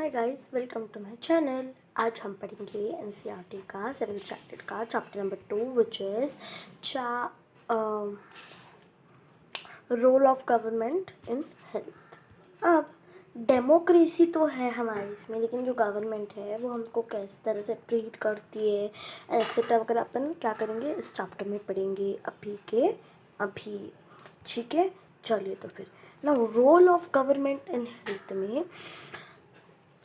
Hi guys, welcome to my channel. आज हम पढ़ेंगे एनसीईआरटी का 7th स्टैंडर्ड का chapter number 2 which is role of government in health. अब डेमोक्रेसी तो है हमारे इसमें, लेकिन जो गवर्नमेंट है वो हमको किस तरह से ट्रीट करती है एक्सेट्रा वगैरह अपन क्या करेंगे इस चैप्टर में पढ़ेंगे अभी। ठीक है, चलिए तो फिर ना role of government in health में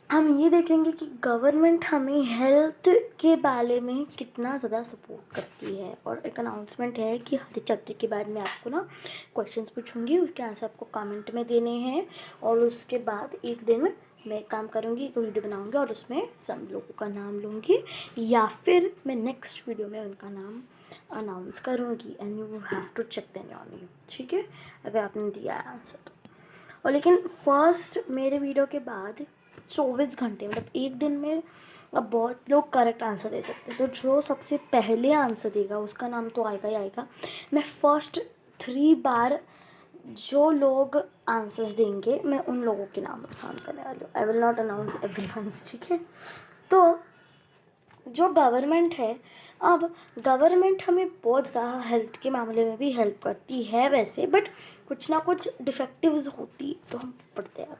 हम ये देखेंगे कि गवर्नमेंट हमें हेल्थ के बारे में कितना ज़्यादा सपोर्ट करती है। और एक अनाउंसमेंट है कि हर चैप्टर के बाद मैं आपको ना क्वेश्चंस पूछूंगी, उसके आंसर आपको कमेंट में देने हैं। और उसके बाद एक दिन मैं काम करूंगी, एक वीडियो बनाऊंगी और उसमें सब लोगों का नाम लूँगी, या फिर मैं नेक्स्ट वीडियो में उनका नाम अनाउंस करूँगी and you have to check then your name. ठीक है, अगर आपने दिया है आंसर तो। और लेकिन फर्स्ट मेरे वीडियो के बाद 24 घंटे मतलब एक दिन में अब बहुत लोग करेक्ट आंसर दे सकते हैं, तो जो सबसे पहले आंसर देगा उसका नाम तो आएगा ही आएगा। मैं फर्स्ट 3 बार जो लोग आंसर्स देंगे मैं उन लोगों के नाम काउंट करने वाली हूँ। I will not announce everyone's. ठीक है, तो जो गवर्नमेंट है, अब गवर्नमेंट हमें बहुत ज़्यादा हेल्थ के मामले में भी हेल्प करती है वैसे, बट कुछ ना कुछ डिफेक्टिव्स होती तो हम पढ़ते हैं।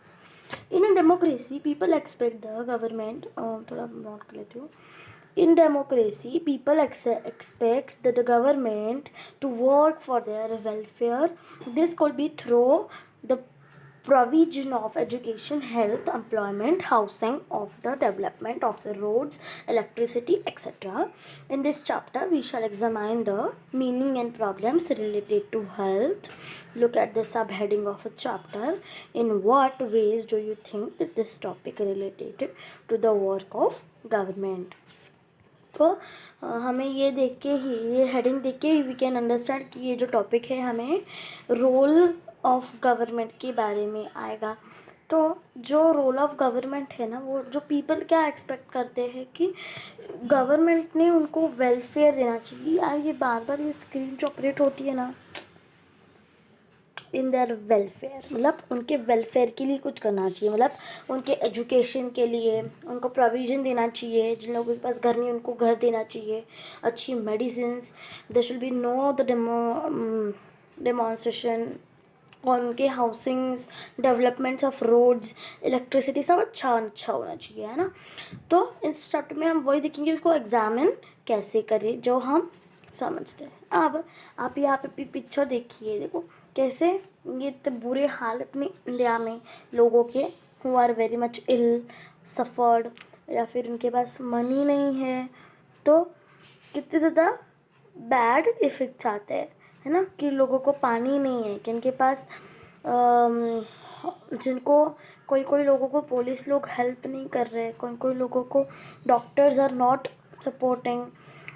In a democracy people expect the government, थोड़ा नोट कर लेती हूँ। In democracy, people expect the government to work for their welfare. This could be through the provision of education, health, employment, housing, of the development of the roads, electricity, etc. In this chapter, we shall examine the meaning and problems related to health. Look at the subheading of a chapter. In what ways do you think that this topic related to the work of government? तो हमें ये देख के ही, ये heading देख के we can understand कि ये जो टॉपिक है हमें रोल ऑफ गवर्नमेंट के बारे में आएगा। तो जो रोल ऑफ गवर्नमेंट है ना, वो जो पीपल क्या एक्सपेक्ट करते हैं कि गवर्नमेंट ने उनको वेलफेयर देना चाहिए। यार ये बार बार ये स्क्रीन जो ऑपरेट होती है ना, इन देयर वेलफेयर मतलब उनके वेलफेयर के लिए कुछ करना चाहिए, मतलब उनके एजुकेशन के लिए उनको प्रोविज़न देना चाहिए। जिन लोगों के पास घर नहीं उनको घर देना चाहिए, अच्छी medicines, there should be no the demonstration, और उनके housings, developments of roads, electricity सब अच्छा होना चाहिए, है ना। तो इस चैप्टर में हम वही देखेंगे उसको एग्जामिन कैसे करें जो हम समझते हैं। अब आप यहाँ पे पिक्चर देखिए, देखो कैसे ये तो बुरे हालत में इंडिया में लोगों के who are very much ill suffered, या फिर उनके पास मनी नहीं है, तो कितने ज़्यादा बैड इफ़ेक्ट्स आते हैं, है ना। कि लोगों को पानी नहीं है, कि उनके पास जिनको कोई लोगों को पुलिस लोग हेल्प नहीं कर रहे, कोई लोगों को डॉक्टर्स आर नॉट सपोर्टिंग,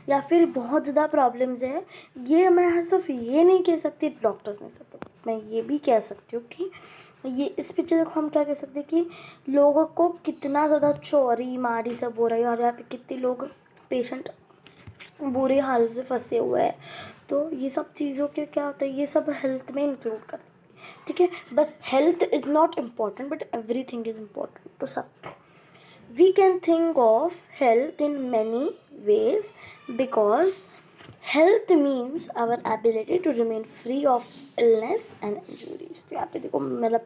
या फिर बहुत ज़्यादा प्रॉब्लम्स है। ये मैं सिर्फ ये नहीं कह सकती डॉक्टर्स नहीं सपोर्ट, मैं ये भी कह सकती हूँ कि ये इस पिक्चर को हम क्या कह सकते हैं कि लोगों को कितना ज़्यादा चोरी मारी सब हो रहा है, और यहाँ पे कितने लोग पेशेंट बुरे हाल से फंसे हुए हैं। तो ये सब चीज़ों के क्या होता है, ये सब हेल्थ में इंक्लूड करते हैं। ठीक है, बस health is not important but everything is important to सब। We can think of health in many ways because health means our ability to remain free of illness and injuries. तो यहाँ पे देखो मतलब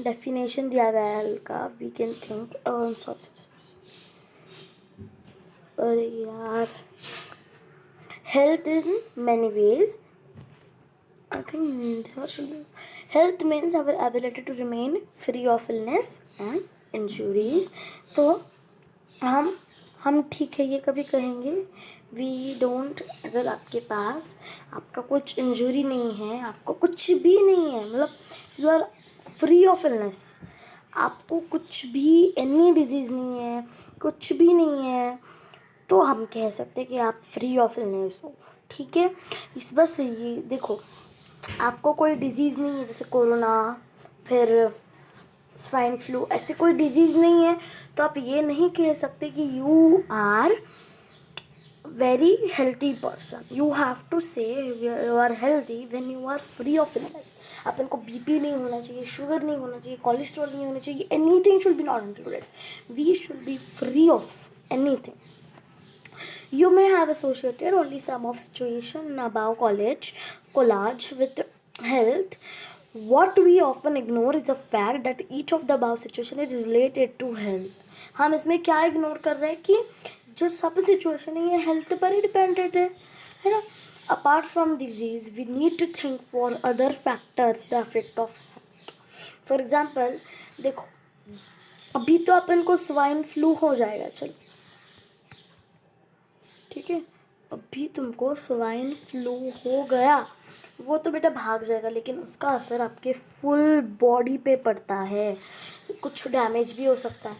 डेफिनेशन दिया गया है हेल्थ का। वी कैन थिंक अरे यार, health in many ways, I think health means our ability to remain free of illness and injuries. तो हम ठीक है ये कभी कहेंगे वी डोंट, अगर आपके पास आपका कुछ इंजरी नहीं है, आपको कुछ भी नहीं है, मतलब you are free of illness, आपको कुछ भी एनी डिजीज़ नहीं है, कुछ भी नहीं है, तो हम कह सकते हैं कि आप फ्री ऑफ इलनेस हो। ठीक है, इस बस ये देखो, आपको कोई डिजीज़ नहीं है जैसे कोरोना, फिर स्वाइन फ्लू, ऐसे कोई डिजीज़ नहीं है, तो आप ये नहीं कह सकते कि you are very healthy person. You have to say you are healthy when you are free of illness. अपन को बीपी नहीं होना चाहिए, शुगर नहीं होना चाहिए, कोलेस्ट्रॉल नहीं होना चाहिए, anything should be not included. We should be free of anything. You may have associated only some of situation in above collage with health. What we often ignore is the fact that each of the above situation is related to health. हम इसमें क्या ignore कर रहे हैं कि जो सब situation है ये हेल्थ पर ही डिपेंडेंट है ना. Apart from disease we need to think for other factors the effect of health. For example देखो, अभी तो अपन को स्वाइन फ्लू हो जाएगा, चलो ठीक है, अभी तुमको स्वाइन फ्लू हो गया, वो तो बेटा भाग जाएगा, लेकिन उसका असर आपके फुल बॉडी पे पड़ता है, कुछ डैमेज भी हो सकता है.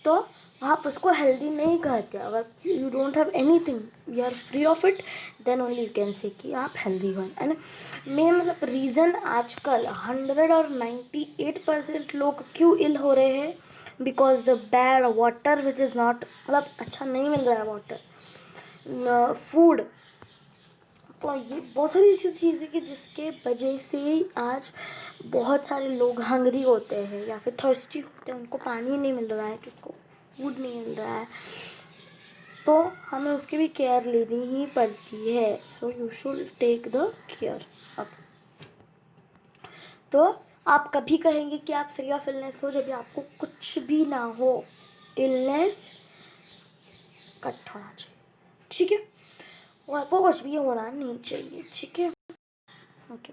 तो आप उसको हेल्दी नहीं कहते. अगर you don't have anything, you are free of it, then only you can say कि आप हेल्दी हो. एंड मेन मतलब रीज़न आजकल 198% लोग क्यों इल हो रहे हैं, because the bad water which is not, मतलब अच्छा नहीं मिल रहा है वाटर, फूड. तो ये बहुत सारी ऐसी चीज़ें कि जिसके वजह से आज बहुत सारे लोग हंगरी होते हैं या फिर थर्स्टी होते हैं, उनको पानी नहीं मिल रहा है, किसको फूड नहीं मिल रहा है, तो हमें उसकी भी केयर लेनी ही पड़ती है. So you should take the care. Okay, तो आप कभी कहेंगे कि आप फ्री ऑफ इलनेस हो जब आपको कुछ भी ना हो. इलनेस कट होना चाहिए, ठीक है, और आपको कुछ भी होना नहीं चाहिए, ठीक है. Okay,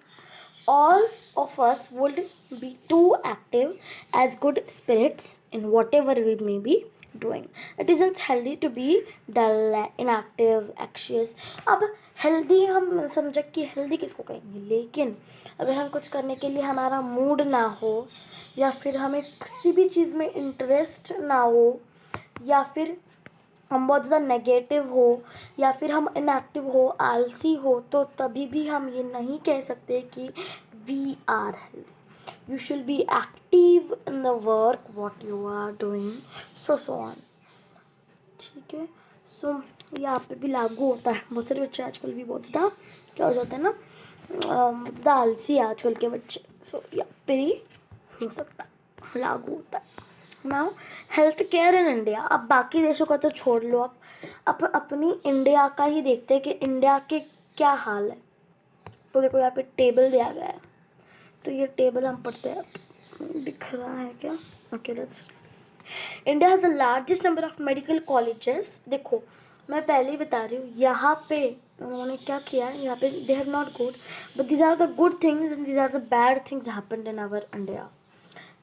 all of us would be too active as good spirits in whatever we may be doing. It isn't healthy to be dull, inactive, anxious. अब हेल्दी हम समझ कि हेल्दी किसको कहेंगे, लेकिन अगर हम कुछ करने के लिए हमारा मूड ना हो, या फिर हमें किसी भी चीज़ में इंटरेस्ट ना हो, या फिर हम बहुत ज़्यादा नेगेटिव हो, या फिर हम इनएक्टिव हो, आलसी हो, तो तभी भी हम ये नहीं कह सकते कि we are healthy. You should be active in the work what you are doing, so on, ठीक है. सो यहाँ पे भी लागू होता है. बहुत सारे बच्चे आजकल भी बहुत ज़्यादा क्या हो जाता है ना, ज़्यादा आलसी है आजकल के बच्चे. सो यहाँ पे ही हो सकता है, लागू होता है. Now health care in India. अब बाकी देशों का तो छोड़ लो, अब अपनी इंडिया का ही देखते हैं कि इंडिया के क्या हाल है. तो देखो यहाँ पे टेबल दिया गया है, तो ये टेबल हम पढ़ते हैं. दिख रहा है क्या? Okay, let's. India has the largest number of medical colleges. देखो मैं पहले ही बता रही हूँ, यहाँ पे उन्होंने क्या किया है, यहाँ पे they have not good, but these are the good things and these are the bad things happened in our India.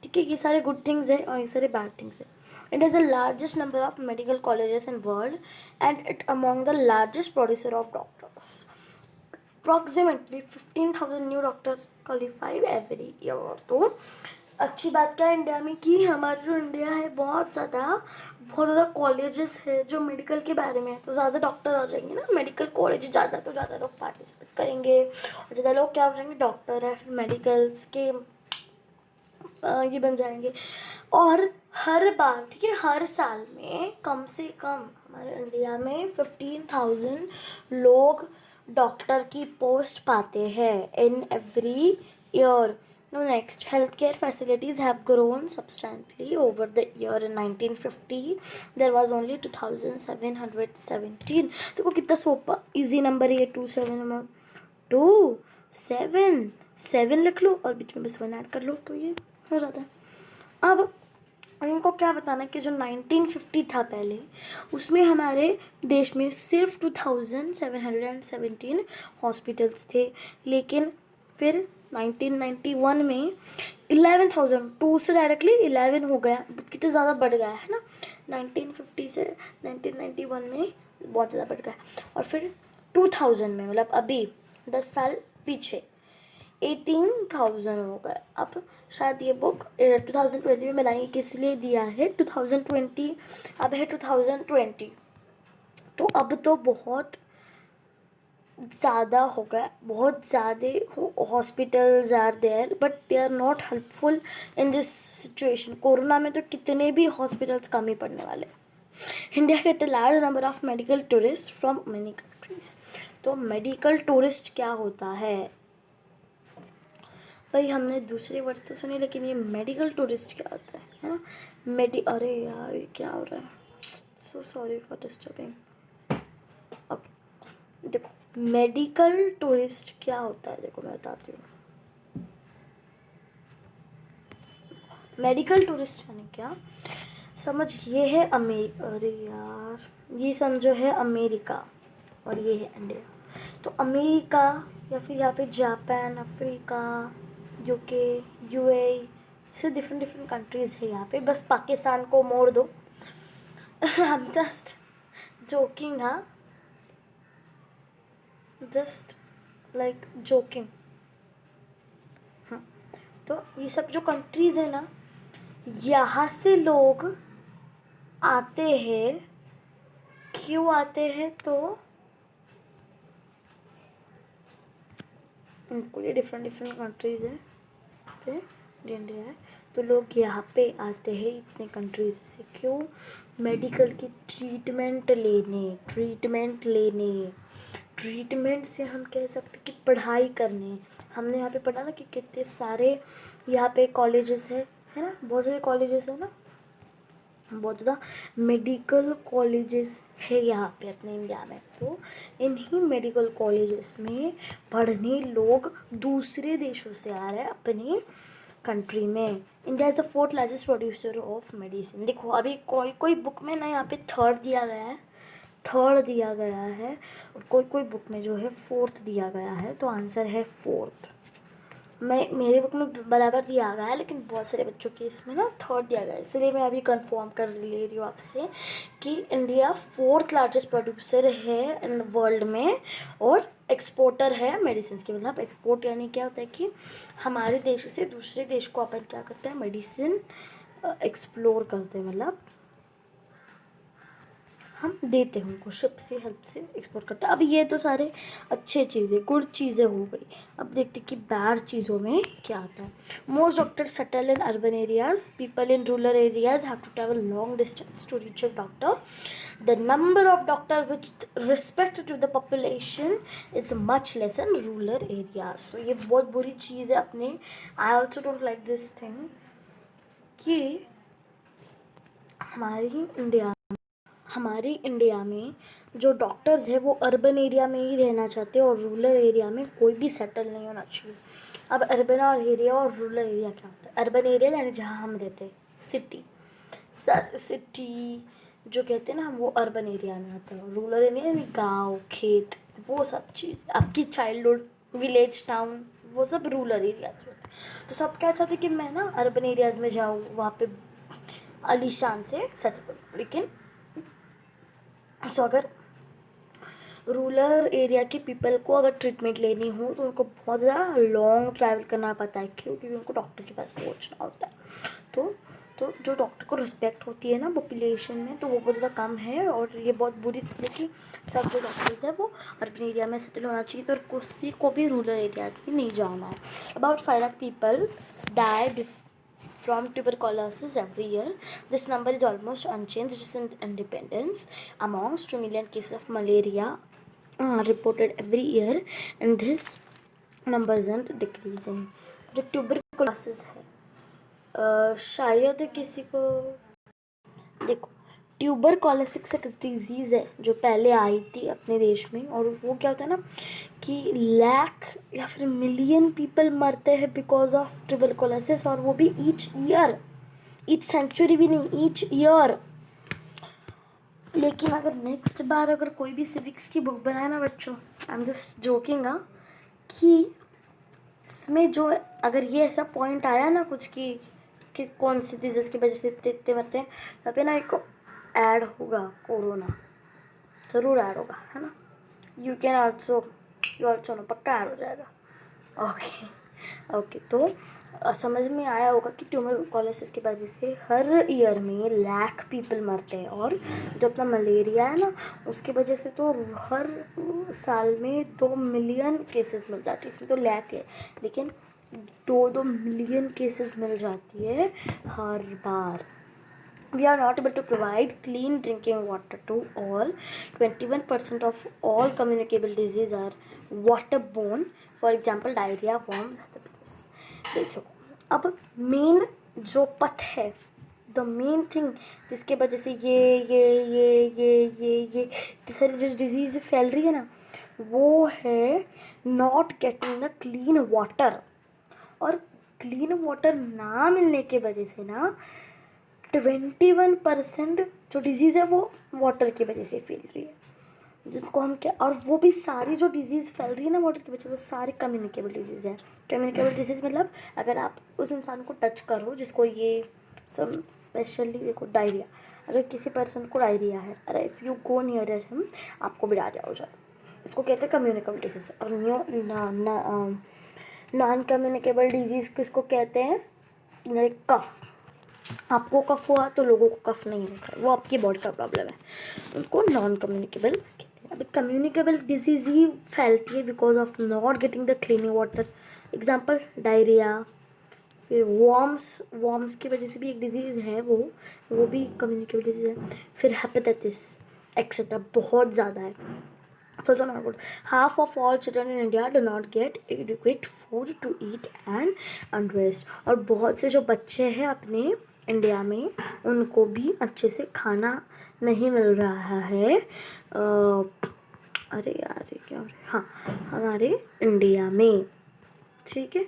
ठीक है, ये सारे गुड थिंग्स है और ये सारे बैड थिंग्स है. It is the largest number of medical colleges in world and it among the largest producer of doctors. Approximately 15,000 new doctor qualified every year. तो अच्छी बात क्या है इंडिया में कि हमारा जो इंडिया है बहुत ज़्यादा कॉलेजेस है जो मेडिकल के बारे में है, तो ज़्यादा डॉक्टर आ जाएंगे ना. मेडिकल कॉलेज ज़्यादा तो ज़्यादा लोग पार्टिसिपेट करेंगे, और ज़्यादा लोग क्या हो जाएंगे, डॉक्टर है, फिर मेडिकल्स के ये बन जाएंगे. और हर बार, ठीक है, हर साल में कम से कम हमारे इंडिया में 15,000 लोग डॉक्टर की पोस्ट पाते हैं in every year. Now next, healthcare facilities have grown substantially over the year. In 1950 there was only 2,717. देखो कितना सोपा इजी नंबर है ये. 2 7 लिख लो और बीच में बस 1 ऐड कर लो, तो ये हो जाता है. अब इनको क्या बताना कि जो 1950 था पहले, उसमें हमारे देश में सिर्फ 2,717 हॉस्पिटल्स थे, लेकिन फिर 1991 में 11,000, 2 से डायरेक्टली 11 हो गया. कितना ज़्यादा बढ़ गया है ना, 1950 से 1991 में बहुत ज़्यादा बढ़ गया. और फिर 2000 में, मतलब अभी 10 साल पीछे 18,000 हो गए. अब शायद ये बुक 2020 में बनाई, किस लिए दिया है 2020, अब है 2020, तो अब तो बहुत ज़्यादा हो गया, बहुत ज़्यादा hospitals are there, but they are not helpful in this situation. Corona में तो कितने भी हॉस्पिटल्स कम ही पड़ने वाले. India get a large number of medical tourist from many countries. तो मेडिकल टूरिस्ट क्या होता है भाई, हमने दूसरे वर्ड तो सुने, लेकिन ये मेडिकल टूरिस्ट क्या होता है ना? अरे यार ये क्या हो रहा है, so sorry for disturbing. Okay देखो, मेडिकल टूरिस्ट क्या होता है, देखो मैं बताती हूँ। मेडिकल टूरिस्ट यानी क्या, समझ ये है अरे यार ये समझो है अमेरिका और ये है इंडिया। तो अमेरिका या फिर यहाँ पे जापान, अफ्रीका, यूके, यूएई, ऐसे डिफरेंट डिफरेंट कंट्रीज़ है यहाँ पे, बस पाकिस्तान को मोड़ दो। आई एम जस्ट जोकिंग, हाँ, जस्ट लाइक जोकिंग। तो ये सब जो कंट्रीज़ है ना, यहाँ से लोग आते हैं। क्यों आते हैं? तो उनको ये डिफरेंट डिफरेंट कंट्रीज़ है पे इंडिया है, तो लोग यहाँ पे आते हैं इतने कंट्रीज से। क्यों? मेडिकल की ट्रीटमेंट से हम कह सकते कि पढ़ाई करने। हमने यहाँ पे पढ़ा ना कि कितने सारे यहाँ पे कॉलेजेस है ना, बहुत सारे कॉलेजेस है ना, बहुत ज़्यादा मेडिकल कॉलेजेस है यहाँ पे अपने इंडिया में। तो इन्हीं मेडिकल कॉलेजेस में पढ़ने लोग दूसरे देशों से आ रहे हैं अपनी कंट्री में। India is the fourth largest producer of medicine. देखो अभी कोई कोई बुक में ना यहाँ पे थर्ड दिया गया है और कोई कोई बुक में जो है फोर्थ दिया गया है, तो आंसर है फोर्थ। मेरे बुक में बराबर दिया गया है, लेकिन बहुत सारे बच्चों के इसमें ना थर्ड दिया गया है, इसलिए मैं अभी कंफर्म कर ले रही हूँ आपसे कि इंडिया फोर्थ लार्जेस्ट प्रोड्यूसर है इन वर्ल्ड में और एक्सपोर्टर है मेडिसिन की। मतलब एक्सपोर्ट यानी क्या होता है कि हमारे देश से दूसरे देश को अपन क्या करते हैं, मेडिसिन एक्सप्लोर करते हैं, मतलब हम देते हैं उनको, शिप से हेल्प से एक्सपोर्ट करते हैं। अब ये तो सारे अच्छे चीज़ें, गुड चीज़ें हो गई। अब देखते कि बैड चीज़ों में क्या आता है। Most doctor settle in urban areas, people in rural areas have to travel long distance to reach a doctor. The number of doctor which respect to the population is much less in rural areas. तो ये बहुत बुरी चीज़ है अपने। I also don't like this thing कि हमारी India में जो डॉक्टर्स है वो अर्बन एरिया में ही रहना चाहते हैं और रूरल एरिया में कोई भी सेटल नहीं होना चाहिए। अब अर्बन और एरिया और रूरल एरिया क्या होता है? अर्बन एरिया यानी जहाँ हम रहते हैं, सिटी जो कहते हैं ना हम, वो अर्बन एरिया में आता है। रूरल एरिया यानी गाँव, खेत, वो सब चीज़, आपकी चाइल्डहुड, विलेज, टाउन, वो सब रूरल एरिया होता है। तो सब क्या चाहते कि मैं ना अर्बन एरियाज़ में जाऊँ, वहाँ पे आलीशान से सेटल करूँ। लेकिन सो अगर रूरल एरिया के पीपल को अगर ट्रीटमेंट लेनी हो तो उनको बहुत ज़्यादा लॉन्ग ट्रैवल करना पड़ता है। क्यों? क्योंकि उनको डॉक्टर के पास पहुंचना होता है। तो जो डॉक्टर को रिस्पेक्ट होती है ना पॉपुलेशन में, तो वो बहुत ज़्यादा कम है। और ये बहुत बुरी चीज़ है कि सब जो डॉक्टर्स है वो अर्बन एरिया में सेटल होना चाहिए, तो किसी को भी रूरल एरियाज में नहीं जाना है। About 5 lakh people die from tuberculosis every year. This number is almost unchanged since independence. Amongst 2 million cases of malaria reported every year, and this number isn't decreasing. जो tuberculosis है, शायद किसी को, देखो ट्यूबरकुलोसिस एक डिजीज़ है जो पहले आई थी अपने देश में, और वो क्या होता है ना कि लाख या फिर मिलियन पीपल मरते हैं बिकॉज ऑफ ट्यूबरकुलोसिस, और वो भी ईच ईयर, ईच सेंचुरी भी नहीं, ईच ईयर। लेकिन अगर नेक्स्ट बार अगर कोई भी सिविक्स की बुक बनाए ना बच्चों, आई एम जस्ट जोकिंग, कि इसमें जो अगर ये ऐसा पॉइंट आया ना कुछ कि कौन सी डिजीज़ की वजह से इतने इतने मरते हैं, तब पे ना एक ऐड होगा, कोरोना ज़रूर ऐड होगा, है ना। यू ऑल्सो नो, पक्का ऐड हो जाएगा। ओके तो समझ में आया होगा कि ट्यूबरकुलोसिस की वजह से हर ईयर में लाख पीपल मरते हैं। और जो अपना मलेरिया है ना, उसकी वजह से तो हर साल में 2 मिलियन केसेस मिल जाती है। इसमें तो लाख है, लेकिन 2 मिलियन केसेस मिल जाती है हर बार। we are not able to provide clean drinking water to all. 21% of all communicable diseases are waterborne. For example, diarrhea, worms, hepatitis. देखो, अब मेन जो पथ है, द मेन थिंग जिसके वजह से ये सारी जो डिजीज फैल रही है ना, वो है not getting the clean water. और क्लीन वाटर ना मिलने के वजह से ना 21% जो डिजीज़ है वो वाटर की वजह से फैल रही है, जिसको हम क्या, और वो भी सारी जो डिजीज़ फैल रही है ना वाटर की वजह से, वो सारे कम्युनिकेबल डिजीज़ हैं. कम्युनिकेबल डिजीज़ मतलब अगर आप उस इंसान को टच करो जिसको ये सब, स्पेशली देखो डायरिया, अगर किसी पर्सन को डायरिया है, अरे if you go near him आपको भी डायरिया हो जाए, इसको कहते हैं कम्युनिकेबल डिजीज़. और नॉन कम्युनिकेबल डिजीज़ किसको कहते हैं? कफ. आपको कफ हुआ तो लोगों को कफ नहीं होता, वो आपकी बॉडी का प्रॉब्लम है, उनको नॉन कम्युनिकेबल कहते हैं. अब कम्युनिकेबल डिजीज़ ही फैलती है because of not getting the clean water. Example diarrhoea, फिर वॉर्म्स की वजह से भी एक डिजीज़ है, वो भी कम्युनिकेबल डिजीज़ है. फिर हेपेटाइटिस एक्सेट्रा बहुत ज़्यादा है. So also not good. Half of all children in India do not get adequate food to eat and rest. और बहुत से जो बच्चे हैं अपने इंडिया में, उनको भी अच्छे से खाना नहीं मिल रहा है. अरे यार क्या हो रहा है, हाँ, हमारे इंडिया में. ठीक है.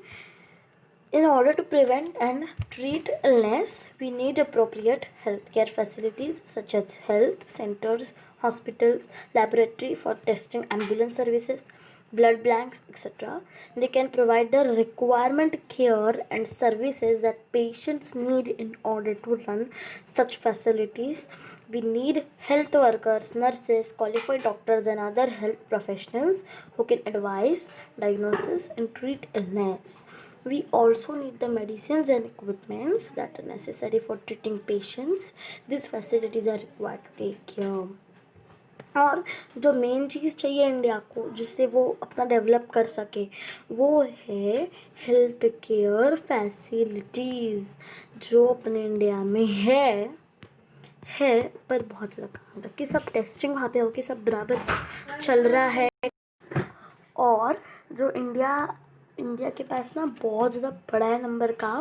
In order to prevent and treat illness, we need appropriate healthcare facilities such as health centers, hospitals, laboratory for testing, ambulance services, blood banks, etc. They can provide the requirement care and services that patients need in order to run such facilities. We need health workers, nurses, qualified doctors, and other health professionals who can advise, diagnose, and treat illness. We also need the medicines and equipments that are necessary for treating patients. These facilities are required to take care. और जो main चीज़ चाहिए India को जिससे वो अपना develop कर सके, वो है हेल्थ केयर फैसिलिटीज़, जो अपने इंडिया में है पर बहुत ज़्यादा कम होता है कि सब टेस्टिंग वहाँ पे हो कि सब बराबर चल रहा है. और जो इंडिया के पास ना बहुत ज़्यादा बड़ा है नंबर का,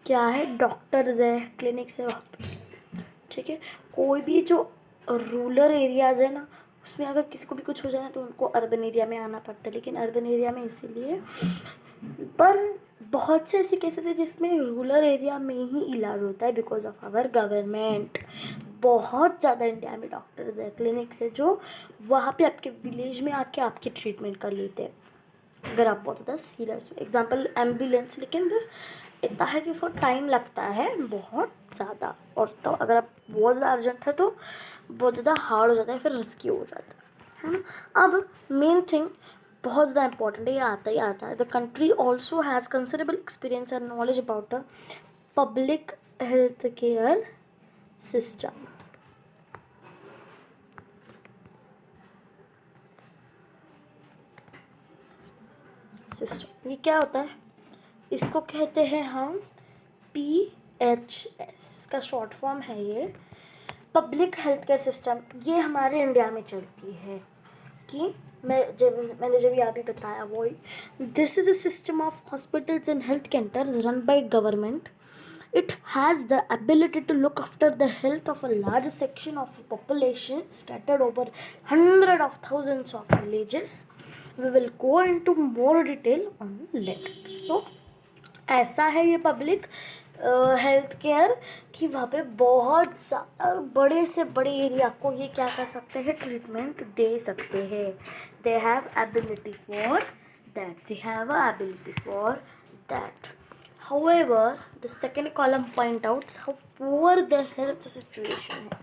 क्या है, डॉक्टर्स है, क्लिनिक्स है, हॉस्पिटल. ठीक है. कोई भी जो रूरल एरियाज़ है ना, उसमें अगर किसी को भी कुछ हो जाए तो उनको अर्बन एरिया में आना पड़ता है. लेकिन अर्बन एरिया में इसीलिए, पर बहुत से ऐसे केसेस है जिसमें रूरल एरिया में ही इलाज होता है बिकॉज ऑफ आवर गवर्नमेंट. बहुत ज़्यादा इंडिया में डॉक्टर्स है, क्लिनिक्स है, जो वहाँ पे आपके विलेज में आके आपकी ट्रीटमेंट कर लेते हैं अगर आप बहुत ज़्यादा सीरियस हो. एग्जाम्पल एम्बुलेंस, लेकिन बस इतना है कि इसको टाइम लगता है बहुत ज़्यादा, और तो अगर आप बहुत ज़्यादा अर्जेंट है तो बहुत ज़्यादा हार्ड हो जाता है, फिर रिस्की हो जाता है ना. अब मेन थिंग बहुत ज़्यादा इंपॉर्टेंट है, ये आता है. The country also has considerable experience and knowledge about the public health care system. ये क्या होता है? इसको कहते हैं हम PHS का शॉर्ट फॉर्म है ये, पब्लिक हेल्थ केयर सिस्टम. ये हमारे इंडिया में चलती है कि मैंने जब यहाँ भी बताया वो, this is a system of hospitals and health centres run by government. It has the ability to look after the health of a large section of the population scattered over hundreds of thousands of villages. We will go into more detail on later. तो ऐसा है ये public health care कि वहाँ पे बहुत बड़े से बड़े एरिया को ये क्या कर सकते हैं, ट्रीटमेंट दे सकते हैं. They have ability for that. However, the second column point out how poor the health situation है.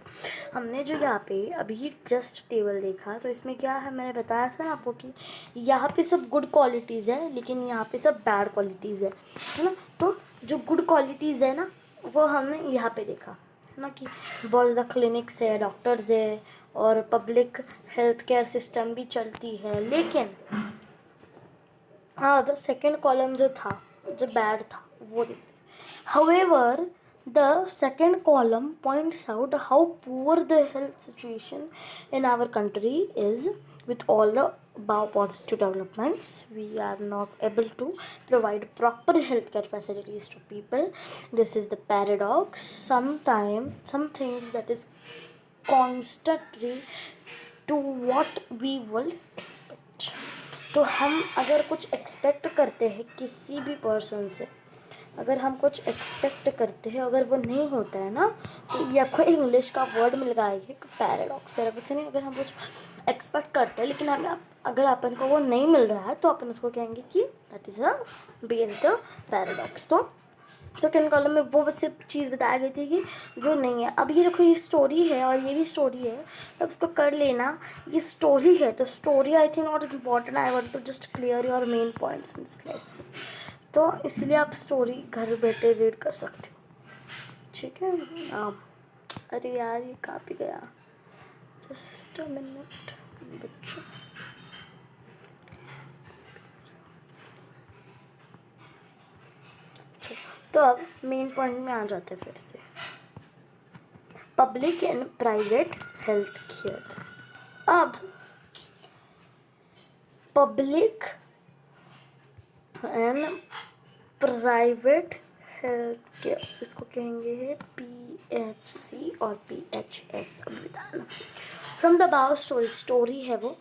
हमने जो यहाँ पे अभी जस्ट टेबल देखा तो इसमें क्या है, मैंने बताया था ना आपको कि यहाँ पे सब गुड क्वालिटीज़ है लेकिन यहाँ पे सब बैड क्वालिटीज़ है ना. तो जो गुड क्वालिटीज़ है ना वो हमने यहाँ पे देखा है ना कि बहुत ज़्यादा क्लिनिक्स है, डॉक्टर्स है और पब्लिक हेल्थ केयर सिस्टम भी चलती है. लेकिन हाँ, द सेकेंड कॉलम जो था, जो बैड था, वो देखते. However, The second column points out how poor the health situation in our country is. With all the above positive developments, we are not able to provide proper healthcare facilities to people. This is the paradox. Sometimes some things that is constantly to what we will expect. तो हम अगर कुछ expect करते हैं किसी भी person से, अगर हम कुछ एक्सपेक्ट करते हैं अगर वो नहीं होता है ना, तो ये आपको इंग्लिश का वर्ड मिल गया है पैराडॉक्स। पैराडॉक्स नहीं, अगर हम कुछ एक्सपेक्ट करते हैं लेकिन हमें अगर अपन को वो नहीं मिल रहा है तो अपन उसको कहेंगे कि that is a based paradox. तो सेकेंड कॉलम में वो बस चीज़ बताई गई थी कि जो नहीं है। अब ये देखो, ये स्टोरी है और ये भी स्टोरी है, अब इसको कर लेना। ये स्टोरी है तो story I think not important, I want to just clear your main points in this lesson. तो इसलिए आप स्टोरी घर बैठे रीड कर सकते हो, ठीक है। अरे यार ये कहाँ पे गया, जस्ट अ मिनट बच्चों। तो अब मेन पॉइंट में आ जाते हैं फिर से, public and private health care. अब public and private health care जिसको कहेंगे PHC और PHS। अब बताना फ्रॉम द अबाव स्टोरी है वो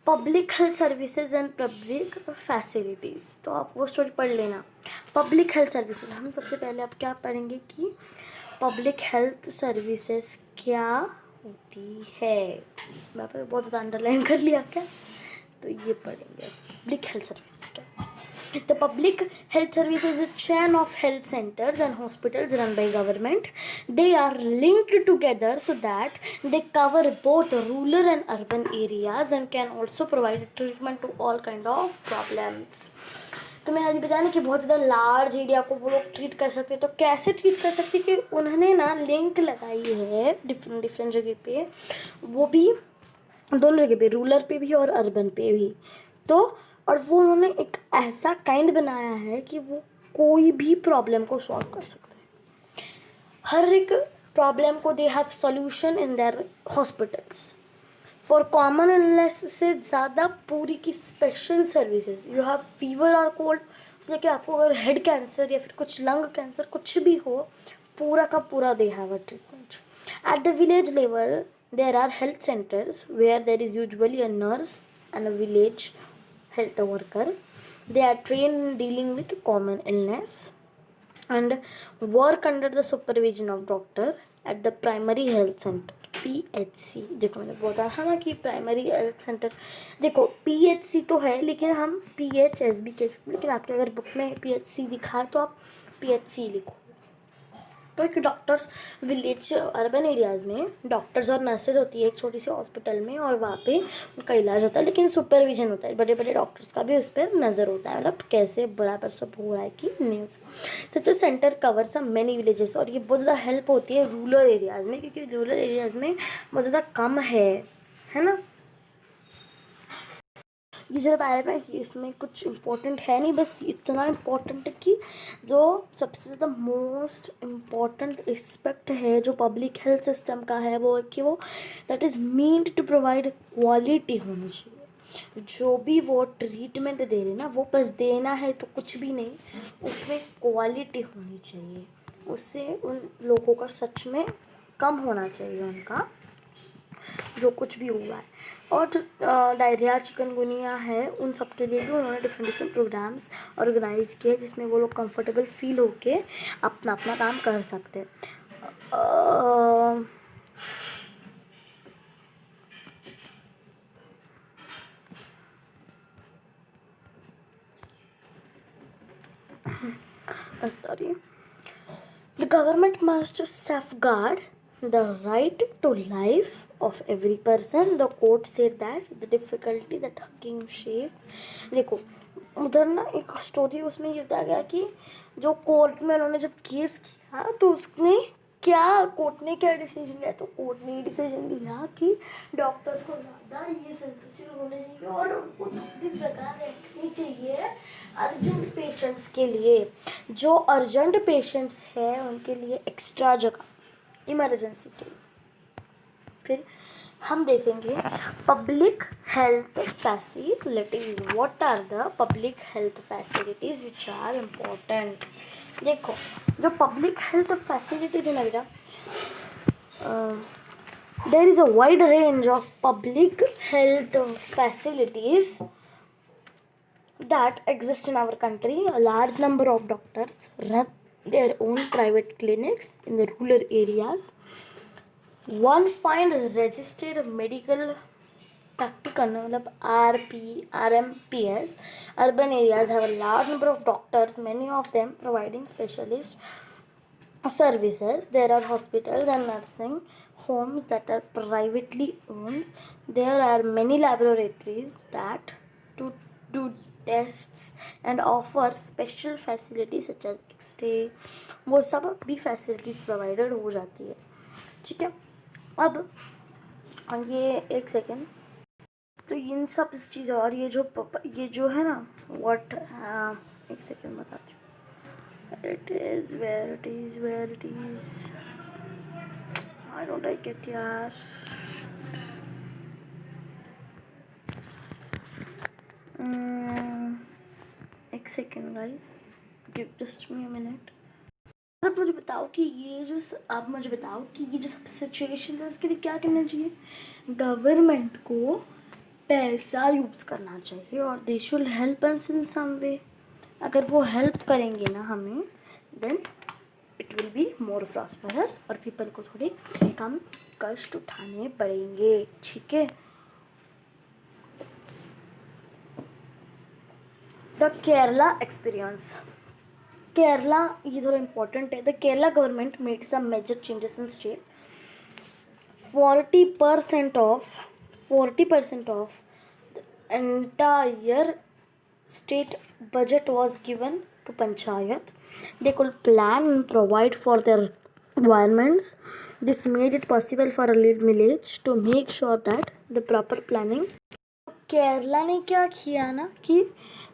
public health services and public facilities. तो आप वो स्टोरी पढ़ लेना। पब्लिक हेल्थ सर्विसेज हम सबसे पहले आप क्या पढ़ेंगे कि पब्लिक हेल्थ सर्विसेज क्या होती है। मैं आपने बहुत ज़्यादा अंडरलाइन कर लिया क्या, तो ये पढ़ेंगे पब्लिक हेल्थ सर्विसेज क्या। The public health service is a chain of health centers and hospitals run by government. They are linked together so that they cover both rural and urban areas and can also provide treatment to all kind of problems. तो मैंने अभी बताया ना कि बहुत ज़्यादा large area को वो लोग ट्रीट कर सकते हैं। तो कैसे ट्रीट कर सकते हैं कि उन्होंने ना लिंक लगाई है डिफरेंट डिफरेंट जगह पे, वो भी दोनों जगह पे, रूरल पे भी और अर्बन पे भी। तो और वो उन्होंने एक ऐसा काइंड बनाया है कि वो कोई भी प्रॉब्लम को सॉल्व कर सकते हैं। हर एक प्रॉब्लम को they have solution in their hospitals. For common illness से ज़्यादा पूरी की special services, you have fever और कोल्ड, उससे कि आपको अगर हेड कैंसर या फिर कुछ लंग कैंसर कुछ भी हो, पूरा का पूरा they have a treatment. At the village level there are health centers where there is usually a nurse and a village health worker. They are trained in dealing with common illness and work under the supervision of doctor at the primary health center PHC। देखो मैंने बोला था ना कि primary health centre, देखो PHC तो है लेकिन हम PHS भी कह सकते हैं, लेकिन आपके अगर बुक में PHC दिखा है तो आप PHC लिखो। तो एक डॉक्टर्स विलेज अर्बन एरियाज़ में डॉक्टर्स और नर्सेज होती है एक छोटी सी हॉस्पिटल में, और वहाँ पे उनका इलाज होता है, लेकिन सुपरविजन होता है, बड़े बड़े डॉक्टर्स का भी उस पर नज़र होता है, मतलब कैसे बराबर सब हो रहा है कि नहीं। Such a center cover some many villages, और ये बहुत ज़्यादा हेल्प होती है रूरल एरियाज़ में, क्योंकि रूरल एरियाज़ में बहुत ज़्यादा कम है ना। ये जो पैरेट है इसमें कुछ इम्पोर्टेंट है नहीं, बस इतना इम्पोर्टेंट है कि जो सबसे ज़्यादा मोस्ट इम्पॉर्टेंट एस्पेक्ट है जो पब्लिक हेल्थ सिस्टम का है वो है कि वो that is meant to provide quality होनी चाहिए। जो भी वो ट्रीटमेंट दे रहे ना, वो बस देना है तो कुछ भी नहीं, उसमें क्वालिटी होनी चाहिए। उससे उन लोगों का सच में कम होना चाहिए उनका जो कुछ भी हुआ है। और जो डायरिया चिकनगुनिया है उन सब के लिए भी उन्होंने डिफरेंट डिफरेंट प्रोग्राम्स ऑर्गेनाइज़ किए जिसमें वो लोग कंफर्टेबल फील होके अपना अपना काम कर सकते हैं। sorry, the government must safeguard the right to life of every person. The court said that the difficulty that Hakim Sheikh, देखो उधर ना एक स्टोरी उसमें ये बताया गया कि जो कोर्ट में उन्होंने जब केस किया तो उसने क्या कोर्ट ने क्या डिसीजन लिया, तो कोर्ट ने डिसीजन लिया कि डॉक्टर्स को ज़्यादा ये सेंसिटिव होने चाहिए और उनको थोड़ी जगह रखनी चाहिए अर्जेंट पेशेंट्स के लिए। जो अर्जेंट पेशेंट्स हैं उनके लिए एक्स्ट्रा जगह इमरजेंसी के लिए। फिर हम देखेंगे public health facilities. What are the public health facilities which are important. देखो जो पब्लिक हेल्थ फैसिलिटीज़ है ना बेटा, there is a wide range of public health facilities that exist in our country. A large number of doctors run their own private clinics in the rural areas. One finds registered medical practitioner मतलब RMPS. Urban areas have a large number of doctors, many of them providing specialist services. There are hospitals and nursing homes that are privately owned. There are many laboratories that do tests and offer special facilities such as X-ray. वो सब भी facilities provided हो जाती है। ठीक है, अब ये एक सेकेंड, तो इन सब चीज़ और ये जो है ना व्हाट, एक सेकेंड बताती हूँ। where it is I don't like it यार। एक second guys, give just me a minute. आप मुझे बताओ कि ये जो सब सिचुएशन है उसके लिए क्या करना चाहिए। गवर्नमेंट को पैसा यूज़ करना चाहिए और दे शुड हेल्प अस इन सम वे। अगर वो हेल्प करेंगे ना हमें, then it will be more prosperous और पीपल को थोड़े कम कष्ट उठाने पड़ेंगे। ठीक है, द केरला एक्सपीरियंस। केरला ये थोड़ा इम्पोर्टेंट है। The Kerala government made some major changes in state. 40% of the entire state budget was given to panchayat. They could plan and provide for their requirements. This made it possible for a lead village to make sure that the proper planning. Kerala ने क्या किया ना कि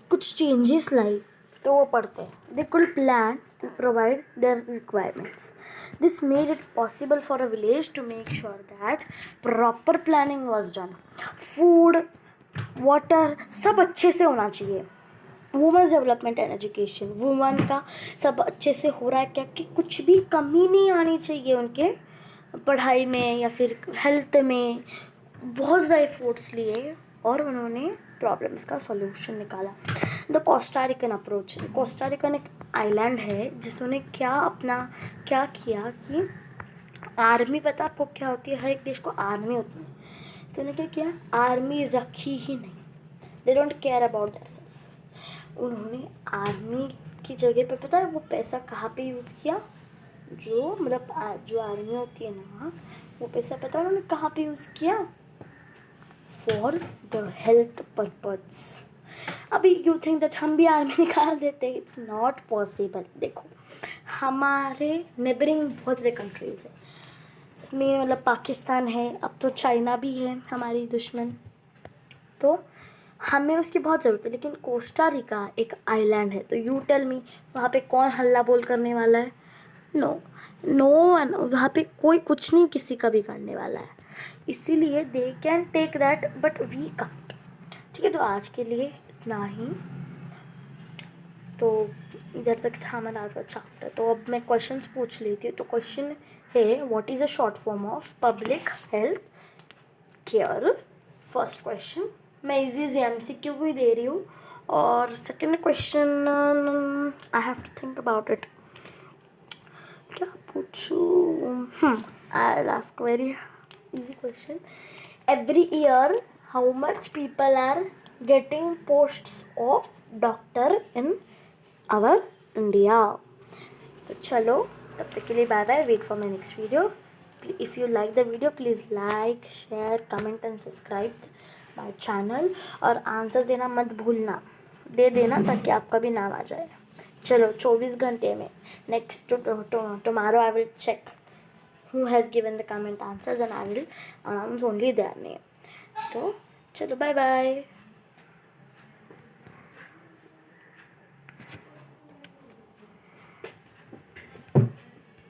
कुछ changes लाई, तो वो पढ़ते हैं। They could plan and provide their requirements. This made it possible for a village to make sure that proper planning was done. Food, water सब अच्छे से होना चाहिए। Womens development and education, women का सब अच्छे से हो रहा है क्या, कि कुछ भी कमी नहीं आनी चाहिए उनके पढ़ाई में या फिर हेल्थ में। बहुत ज़्यादा एफर्ट्स लिए और उन्होंने प्रॉब्लम्स का सॉल्यूशन निकाला। The Costa Rican approach. कोस्टारिकन एक आइलैंड है जिसने क्या किया कि आर्मी, पता आपको क्या होती है, हर एक देश को आर्मी होती है, तो उन्होंने क्या किया, आर्मी रखी ही नहीं। They don't care about that self. उन्होंने आर्मी की जगह पे, पता है वो पैसा कहाँ पे यूज़ किया, जो मतलब जो आर्मी होती है ना, वो पैसा पता है उन्होंने कहाँ पे यूज़ किया, फॉर द हेल्थ पर्पज़। अभी यू थिंक दैट हम भी आर्मी निकाल देते, इट्स नॉट पॉसिबल। देखो हमारे नेबरिंग बहुत सारे कंट्रीज है, इसमें मतलब पाकिस्तान है, अब तो चाइना भी है हमारी दुश्मन, तो हमें उसकी बहुत ज़रूरत है। लेकिन कोस्टा रिका एक आइलैंड है, तो यू टेल मी वहाँ पे कौन हल्ला बोल करने वाला है? नो वहाँ पे कोई कुछ नहीं किसी का भी करने वाला है। इसीलिए they can take that but we can't. ठीक है, तो आज के लिए इतना ही। तो इधर तक था हमारा आज का चैप्टर। तो अब मैं क्वेश्चंस पूछ लेती हूँ। तो क्वेश्चन है, what is a short form of public health care? First question मैं इजी MCQ भी दे रही हूँ, और second question I have to think about it. क्या पूछूँ? I will ask very easy question. Every year how much people are getting posts of doctor in our India? तो चलो तब तक के लिए bye bye, wait for my next video. If you like the video please like share comment and subscribe my channel, और answer देना मत भूलना, दे देना ताकि आपका भी नाम आ जाए। चलो 24 घंटे में next tomorrow I will check who has given the comment answers and I will announce only their name. तो चलो बाय बाय.